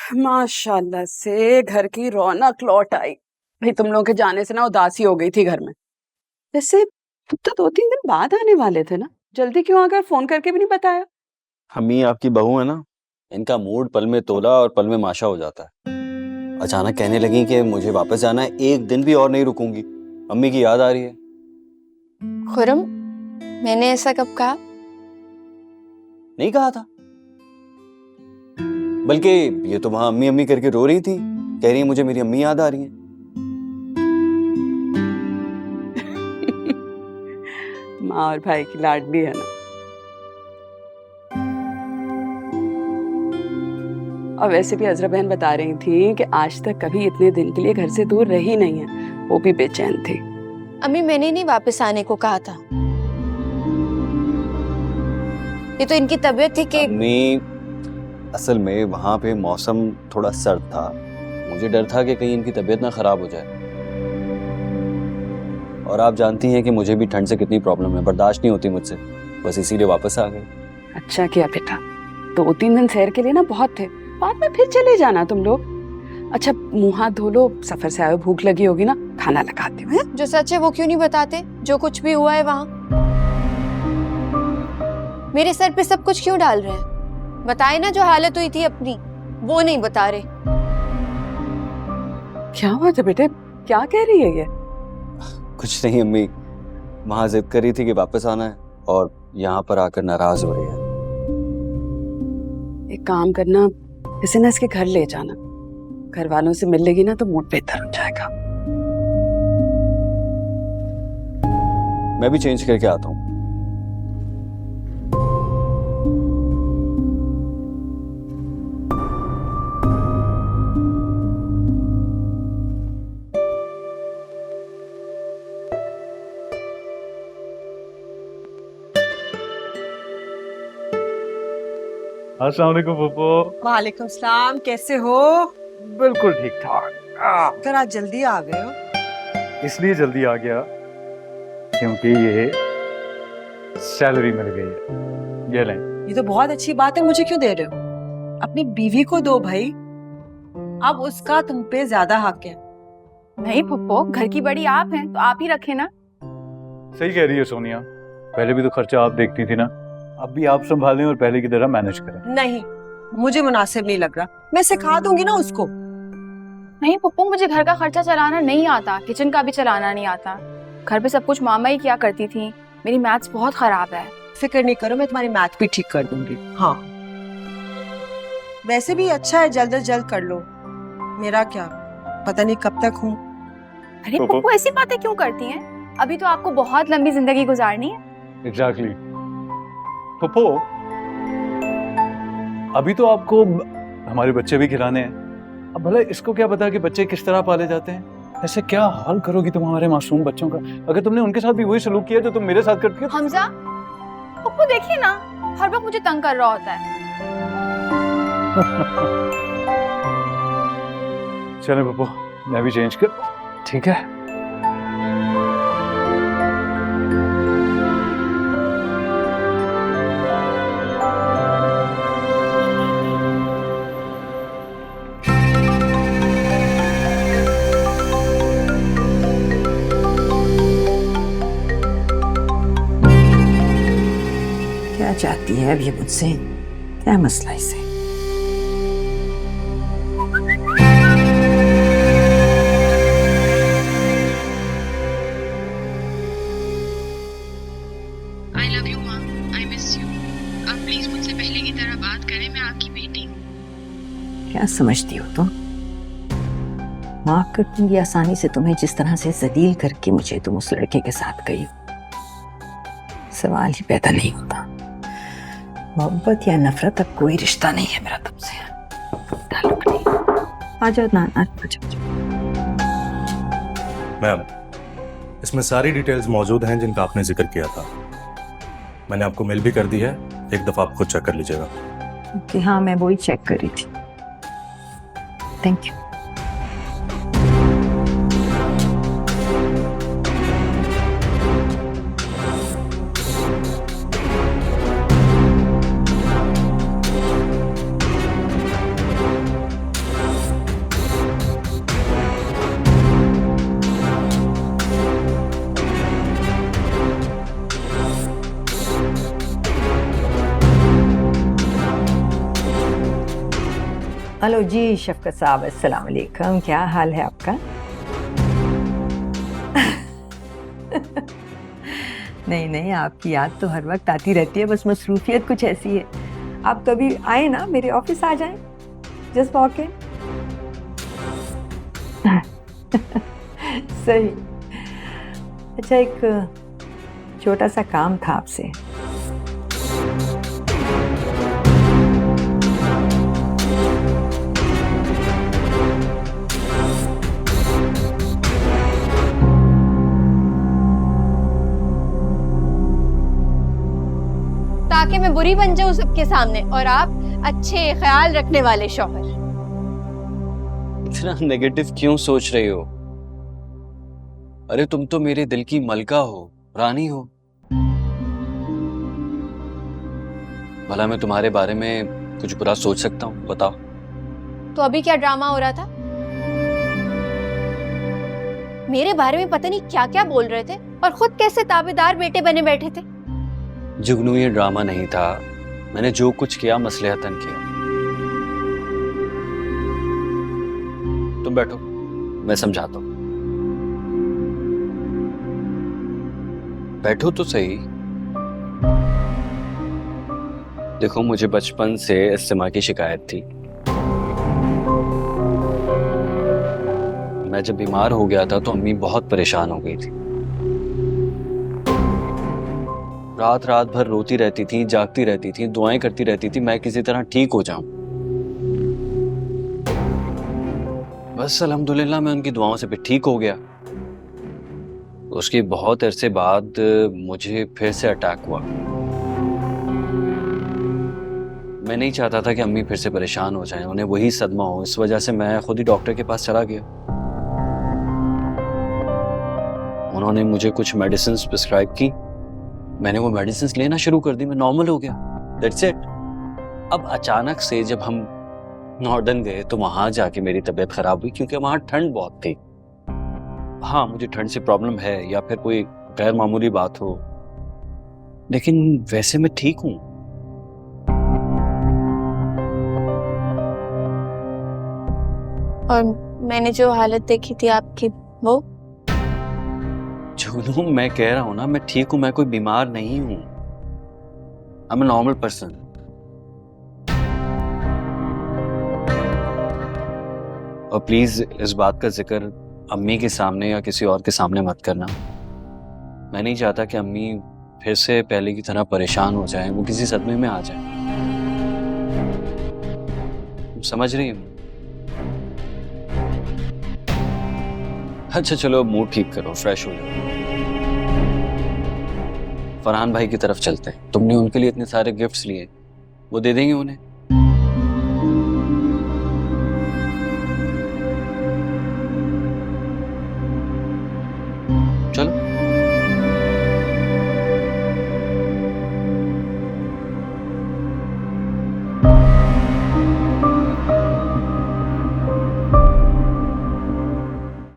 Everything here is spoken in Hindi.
माशाल्लाह से घर की रौनक लौट आई। भाई तुम लोगों के जाने से ना उदासी हो गई थी घर में। वैसे तुम तो 2-3 दिन बाद आने वाले थे ना, जल्दी क्यों आ गए? फोन करके भी नहीं बताया। अम्मी आपकी बहू है ना, इनका मूड पल में तोला और पल में माशा हो जाता है। अचानक कहने लगी कि मुझे वापस जाना है, एक दिन भी और नहीं रुकूंगी। अम्मी की याद आ रही है। खुरम, मैंने ऐसा कब कहा? नहीं कहा था, बल्कि ये तो वहां अम्मी अम्मी करके रो रही थी, कह रही है मुझे मेरी अम्मी याद आ रही है। माँ और भाई की लाडली है ना। और वैसे भी अजरा बहन बता रही थी कि आज तक कभी इतने दिन के लिए घर से दूर रही नहीं है, वो भी बेचैन थी। अम्मी, मैंने नहीं वापस आने को कहा था, ये तो इनकी तबीयत थी कि अम्मी असल में वहां पे मौसम थोड़ा सर्द था, मुझे डर था कि कहीं इनकी तबीयत ना खराब हो जाए। और आप जानती हैं कि मुझे भी ठंड से कितनी प्रॉब्लम है, बर्दाश्त नहीं होती मुझसे, बस इसीलिए वापस आ गए। अच्छा किया बेटा, 2-3 दिन सैर के लिए ना बहुत थे, बाद में फिर चले जाना तुम लोग। अच्छा मुंह हाथ धो लो, सफर से आए, भूख लगी होगी ना, खाना लगाती हूँ। जो सच है वो क्यों नहीं बताते? जो कुछ भी हुआ है वहां मेरे सर पे सब कुछ क्यों डाल रहे हैं? बताए ना जो हालत हुई थी अपनी, वो नहीं बता रहे। क्या हुआ था बेटे, क्या कह रही है ये? कुछ नहीं अम्मी, वहां जिद कर रही थी कि वापस आना है और यहाँ पर आकर नाराज हो रही है। एक काम करना, इसे ना इसके घर ले जाना, घर वालों से मिल लेगी ना तो मूड बेहतर हो जाएगा। मैं भी चेंज करके आता हूँ। अस्सलाम वालेकुम पप्पू। वालेकुम सलाम, कैसे हो? बिल्कुल ठीक ठाक। कर आज जल्दी आ गए हो। इसलिए जल्दी आ गया क्योंकि ये सैलरी मिल गई है। ये लें। ये तो बहुत अच्छी बात है, मुझे क्यों दे रहे हो? अपनी बीवी को दो भाई, अब उसका तुम पे ज्यादा हक है। नहीं पप्पो, घर की बड़ी आप हैं तो आप ही रखें ना। सही कह रही है सोनिया, पहले भी तो खर्चा आप देखती थी ना, अब भी आप संभालें और पहले की तरह मैनेज करें। नहीं, मुझे मुनासिब नहीं लग रहा, मैं सिखा दूंगी ना उसको। नहीं पप्पो, मुझे घर का खर्चा चलाना नहीं आता, किचन का भी चलाना नहीं आता। घर पे सब कुछ मामा ही किया करती थी, मेरी मैथ्स बहुत खराब है। फिक्र नहीं करो, मैं तुम्हारी मैथ भी ठीक कर दूंगी। हाँ वैसे भी अच्छा है, जल्द से जल्द कर लो। मेरा क्या पता नहीं कब तक हूँ। अरे पप्पो ऐसी बातें क्यों करती हैं? अभी तो आपको बहुत लंबी जिंदगी गुजारनी है। एग्जैक्टली पप्पू, अभी तो आपको हमारे बच्चे भी खिलाने हैं, अब भला इसको क्या पता कि बच्चे किस तरह पाले जाते हैं। ऐसे क्या हाल करोगी तुम हमारे मासूम बच्चों का, अगर तुमने उनके साथ भी वही सलूक किया जो तुम मेरे साथ करती हो। हमजा, पप्पू देखिए ना, हर वक्त मुझे तंग कर रहा होता है। चले पप्पू, मैं भी चेंज कर, ठीक है। क्या चाहती है अब ये मुझसे? क्या मसला इसे? I love you माँ, I miss you। अब प्लीज मुझसे पहले की तरह बात करें, मैं आपकी बेटी हूँ। क्या समझती हो तुम? माफ कर दूंगी आसानी से तुम्हें, जिस तरह से जलील करके मुझे तुम उस लड़के के साथ गई। सवाल ही पैदा नहीं होता। मोहब्बत या नफरत, अब कोई रिश्ता नहीं है मेरा तुमसे, ताल्लुक नहीं। आ जाओ नाना, आ जाओ। मैम, इसमें सारी डिटेल्स मौजूद हैं जिनका आपने जिक्र किया था। मैंने आपको मेल भी कर दी है, एक दफा आप खुद चेक कर लीजिएगा। कि हाँ, मैं वही चेक कर रही थी। Thank you. हेलो जी शफकत साहब, अस्सलाम वालेकुम। क्या हाल है आपका? नहीं नहीं, आपकी याद तो हर वक्त आती रहती है, बस मसरूफियत कुछ ऐसी है। आप कभी आए ना, मेरे ऑफिस आ जाएं, जस्ट वॉक इन। सही। अच्छा, एक छोटा सा काम था आपसे। ताकि मैं बुरी बन जाऊं सबके सामने और आप अच्छे ख्याल रखने वाले शौहर। इतना नेगेटिव क्यों सोच रही हो? अरे तुम तो मेरे दिल की मलका हो, रानी हो। भला मैं तुम्हारे बारे में कुछ बुरा सोच सकता हूँ? बताओ। तो अभी क्या ड्रामा हो रहा था? मेरे बारे में पता नहीं क्या क्या बोल रहे थे और खुद कैसे ताबेदार बेटे बने बैठे थे। जुगनू, ये ड्रामा नहीं था। मैंने जो कुछ किया मसलहतन किया। तुम बैठो, मैं समझाता हूँ। बैठो तो सही। देखो, मुझे बचपन से अस्थमा की शिकायत थी। मैं जब बीमार हो गया था तो अम्मी बहुत परेशान हो गई थी। रात रात भर रोती रहती थी, जागती रहती थी, दुआएं करती रहती थी मैं किसी तरह ठीक हो जाऊं। बस अल्हम्दुलिल्लाह मैं उनकी दुआओं से फिर ठीक हो गया। उसके बहुत अरसे बाद मुझे फिर से अटैक हुआ। मैं नहीं चाहता था कि अम्मी फिर से परेशान हो जाएं, उन्हें वही सदमा हो। इस वजह से मैं खुद ही डॉक्टर के पास चला गया। उन्होंने मुझे कुछ मेडिसिन प्रिस्क्राइब की। मैंने वो मेडिसिन लेना शुरू कर दी। मैं नॉर्मल हो गया। That's it. अब अचानक से जब हम नॉर्डन गए तो वहां जाके मेरी तबीयत खराब हुई, क्योंकि वहां ठंड बहुत थी। हाँ, मुझे ठंड से प्रॉब्लम है या फिर कोई गैर मामूली बात हो, लेकिन वैसे मैं ठीक हूं। और मैंने जो हालत देखी थी आपकी, वो जुगनू, मैं कह रहा हूं ना, मैं ठीक हूं। मैं कोई बीमार नहीं हूं। I am a normal person. और प्लीज इस बात का जिक्र अम्मी के सामने या किसी और के सामने मत करना। मैं नहीं चाहता कि अम्मी फिर से पहले की तरह परेशान हो जाए, वो किसी सदमे में आ जाए। समझ रही हूँ? अच्छा चलो, मूड ठीक करो, फ्रेश हो जाओ। फरहान भाई की तरफ चलते हैं। तुमने उनके लिए इतने सारे गिफ्ट्स लिए, वो दे देंगे उन्हें।